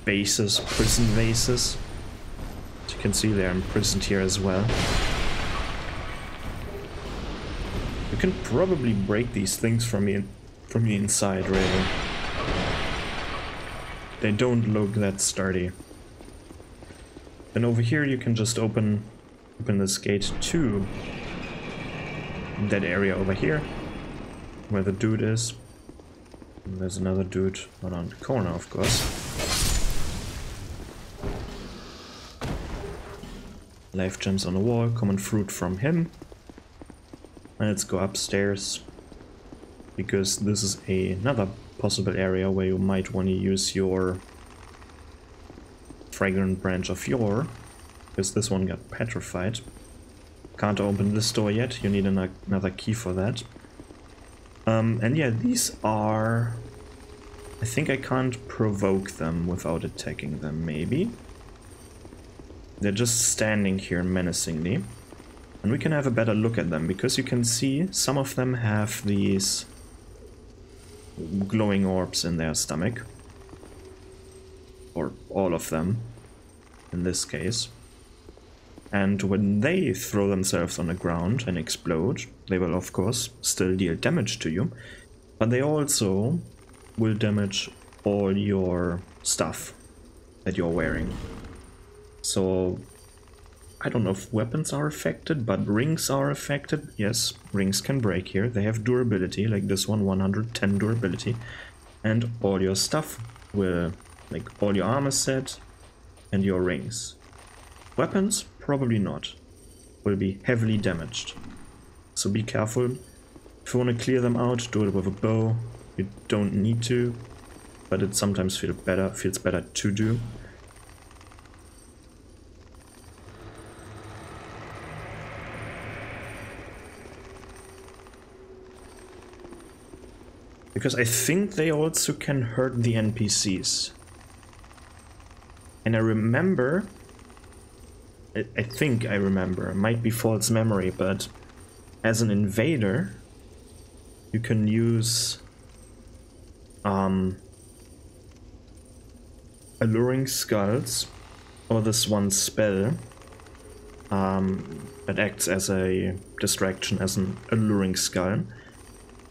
Speaker 1: bases, prison bases. As you can see, they're imprisoned here as well. You can probably break these things from from the inside, really. They don't look that sturdy. Then over here you can just open this gate to that area over here, where the dude is. And there's another dude around the corner, of course. Life gems on the wall, common fruit from him. And let's go upstairs, because this is another possible area where you might want to use your fragrant branch of yore, because this one got petrified. Can't open this door yet, you need another key for that. And yeah, these are... I think I can't provoke them without attacking them, maybe. They're just standing here menacingly. And we can have a better look at them, because you can see some of them have these glowing orbs in their stomach. Or all of them, in this case. And when they throw themselves on the ground and explode, they will of course still deal damage to you, but they also will damage all your stuff that you're wearing. So I don't know if weapons are affected, but rings are affected. Yes, rings can break here. They have durability, like this one, 110 durability. And all your stuff will, like all your armor set and your rings. Weapons, probably not. Will be heavily damaged. So be careful. If you want to clear them out, do it with a bow. You don't need to, but it sometimes feels better to do. Because I think they also can hurt the NPCs. And I remember... I think I remember, it might be false memory, but as an invader, you can use alluring skulls, or this one spell that acts as a distraction, as an alluring skull,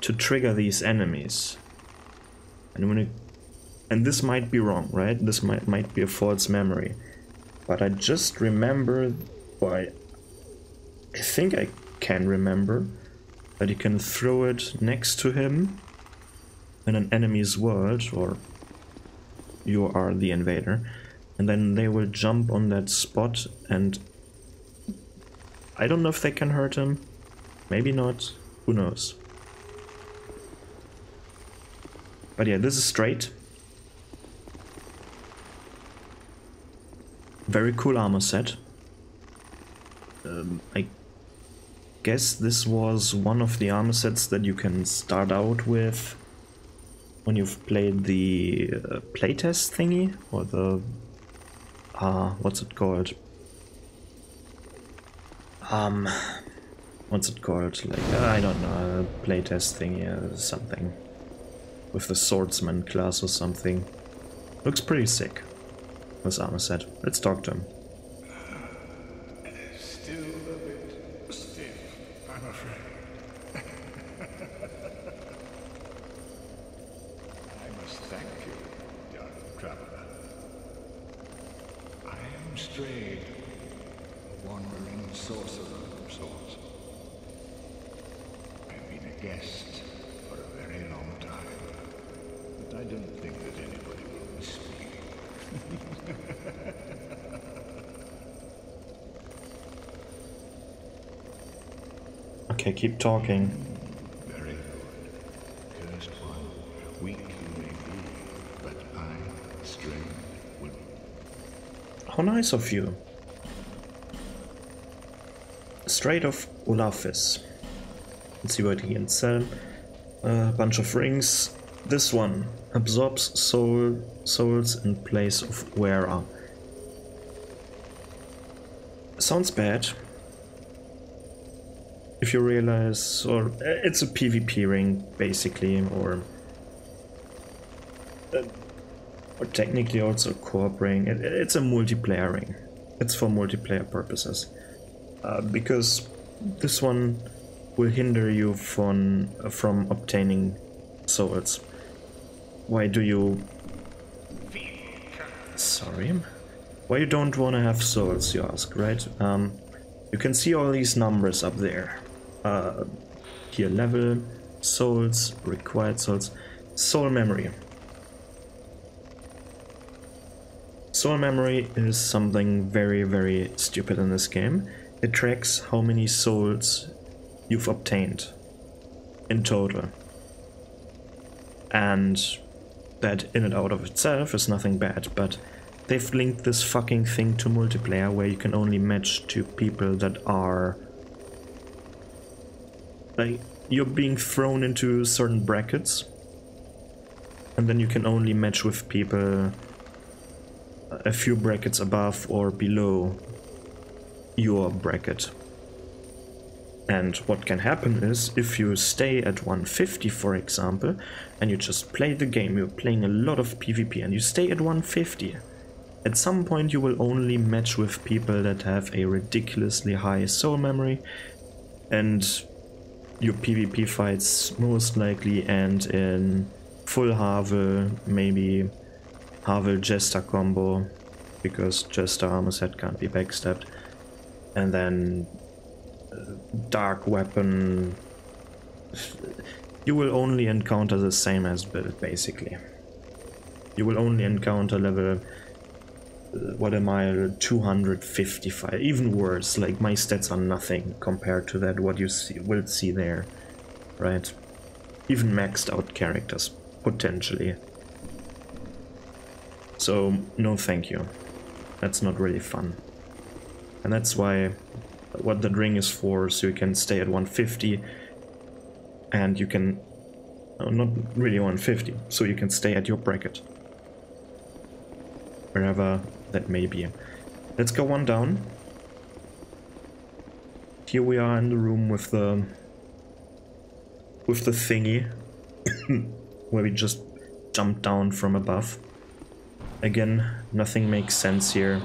Speaker 1: to trigger these enemies. And this might be wrong, right? This might be a false memory. But I just remember, or I think I can remember, that you can throw it next to him in an enemy's world, or you are the invader, and then they will jump on that spot, and I don't know if they can hurt him, maybe not, who knows. But yeah, this is straight. Very cool armor set. I guess this was one of the armor sets that you can start out with when you've played the playtest thingy, or the what's it called? What's it called? Like I don't know, playtest thingy, something with the swordsman class or something. Looks pretty sick. This armor set. Let's talk to him.
Speaker 3: Still a bit stiff, I'm afraid. I must thank you, young traveler. I am strayed, a wandering sorcerer of sorts. I've been a guest for a very long time, but I don't think that anybody will miss me.
Speaker 1: Okay, keep talking.
Speaker 3: Very good. Cursed one, weak you may be, but I, strength, will...
Speaker 1: How nice of you. Straight of Olafis. Let's see what he can sell. A bunch of rings. This one absorbs souls in place of wearer. Sounds bad. If you realize, or it's a PvP ring basically, or technically also a co-op ring. It's a multiplayer ring. It's for multiplayer purposes, because this one will hinder you from obtaining souls. Why do you... Sorry. Why you don't want to have souls, you ask, right? You can see all these numbers up there. Here, level, souls, required souls, soul memory. Soul memory is something very, very stupid in this game. It tracks how many souls you've obtained in total. And that in and out of itself is nothing bad, but they've linked this fucking thing to multiplayer where you can only match to people that are... like, you're being thrown into certain brackets, and then you can only match with people a few brackets above or below your bracket. And what can happen is, if you stay at 150, for example, and you just play the game, you're playing a lot of PvP, and you stay at 150, at some point you will only match with people that have a ridiculously high soul memory, and your PvP fights most likely end in full Havel, maybe Havel Jester combo, because Jester armor set can't be backstabbed, and then dark weapon. You will only encounter the same as build, basically. You will only encounter level, what am I, 255, even worse. Like, my stats are nothing compared to that, what you will see there, right? Even maxed out characters, potentially. So, no thank you. That's not really fun. And that's why what the ring is for, so you can stay at 150, and you can... no, not really 150, so you can stay at your bracket. Wherever that may be. Let's go one down. Here we are in the room with the thingy, where we just jumped down from above. Again, nothing makes sense here.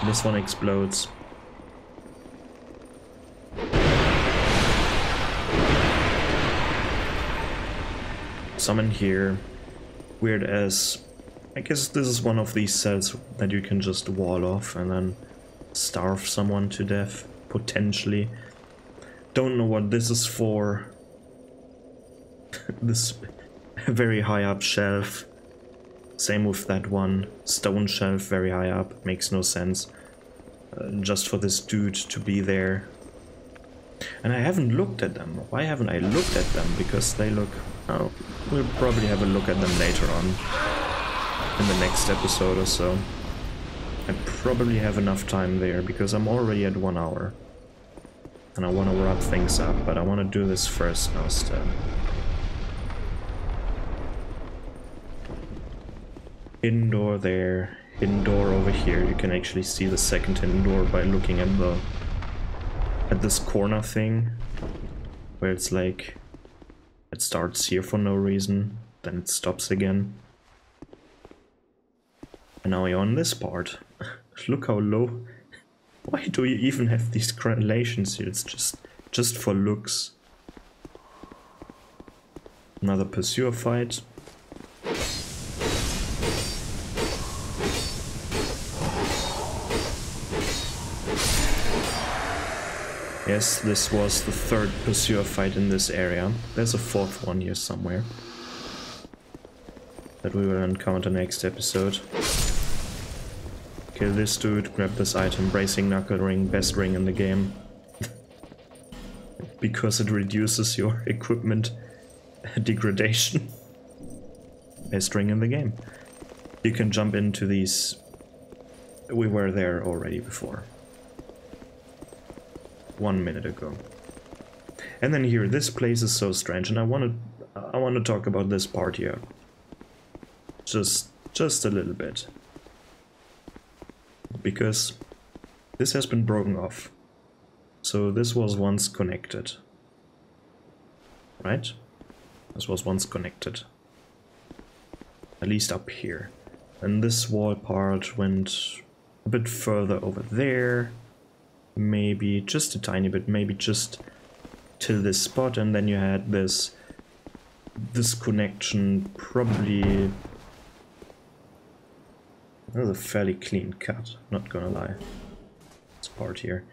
Speaker 1: This one explodes. Summon here. Weird as... I guess this is one of these cells that you can just wall off and then starve someone to death, potentially. Don't know what this is for. This very high up shelf. Same with that one. Stone shelf very high up. Makes no sense. Just for this dude to be there. And I haven't looked at them. Why haven't I looked at them? Because they look... oh, we'll probably have a look at them later on. In the next episode or so. I probably have enough time there, because I'm already at 1 hour. And I want to wrap things up, but I want to do this first now still. Indoor there, indoor over here. You can actually see the second indoor by looking at this corner thing, where it's like it starts here for no reason, then it stops again. And now you're on this part. Look how low. Why do you even have these correlations here? It's just for looks. Another pursuer fight. Yes, this was the third pursuer fight in this area. There's a fourth one here somewhere that we will encounter next episode. Kill this dude, grab this item, bracing knuckle ring, best ring in the game. Because it reduces your equipment degradation. Best ring in the game. You can jump into these. We were there already before. 1 minute ago. And then here, this place is so strange, and I want to talk about this part here. Just a little bit. Because this has been broken off. So this was once connected. Right? This was once connected. At least up here. And this wall part went a bit further over there. Maybe just a tiny bit, maybe just till this spot, and then you had this connection. Probably that was a fairly clean cut, not gonna lie. This part here.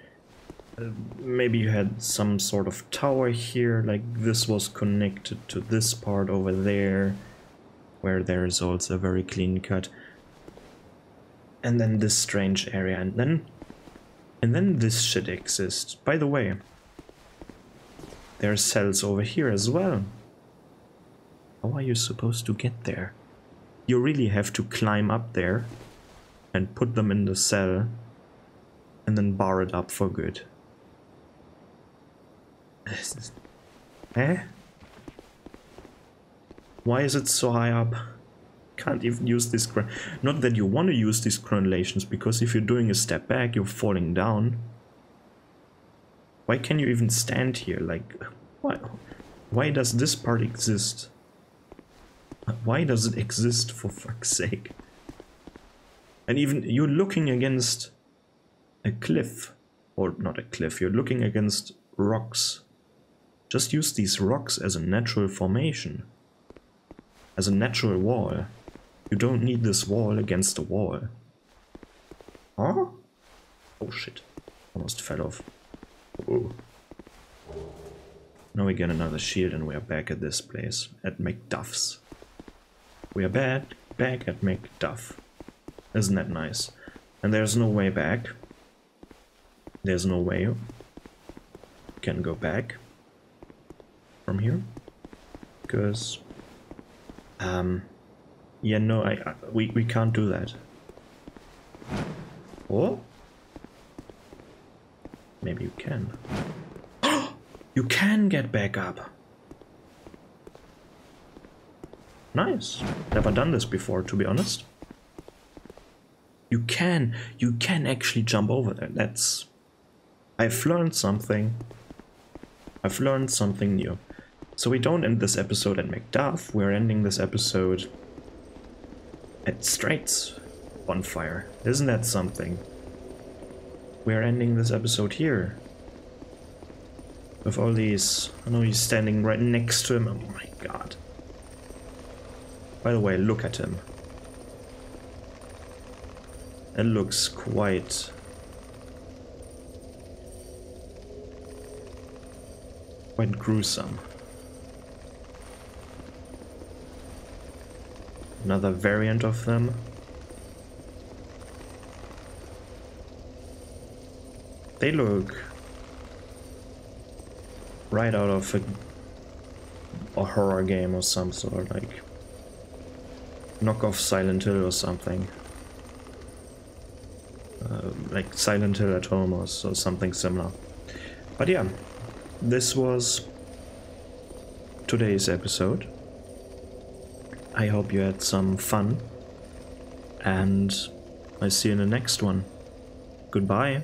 Speaker 1: Maybe you had some sort of tower here, like this was connected to this part over there, where there is also a very clean cut. And then this strange area, and then this shit exists. By the way, there are cells over here as well. How are you supposed to get there? You really have to climb up there and put them in the cell and then bar it up for good. Eh? Why is it so high up? Can't even use this. Not that you want to use these correlations, because if you're doing a step back, you're falling down. Why can you even stand here? Like, why does this part exist? Why does it exist, for fuck's sake? And even you're looking against a cliff, or not a cliff, you're looking against rocks. Just use these rocks as a natural formation, as a natural wall. You don't need this wall against the wall. Huh? Oh shit, almost fell off. Whoa. Now we get another shield and we are back at this place, at Macduff's. We are back at Macduff. Isn't that nice? And there's no way back. There's no way you can go back from here. Because, yeah, no, we can't do that. Oh? Maybe you can. You can get back up! Nice. Never done this before, to be honest. You can actually jump over there. That's... I've learned something. I've learned something new. So we don't end this episode at Macduff, we're ending this episode at Straits Bonfire. Isn't that something? We're ending this episode here. With all these... I know he's standing right next to him. Oh my god. By the way, look at him. It looks quite gruesome. Another variant of them. They look right out of a horror game or some sort, like knockoff Silent Hill or something. Like Silent Hill at home or something similar. But yeah, this was today's episode. I hope you had some fun, and I see you in the next one. Goodbye.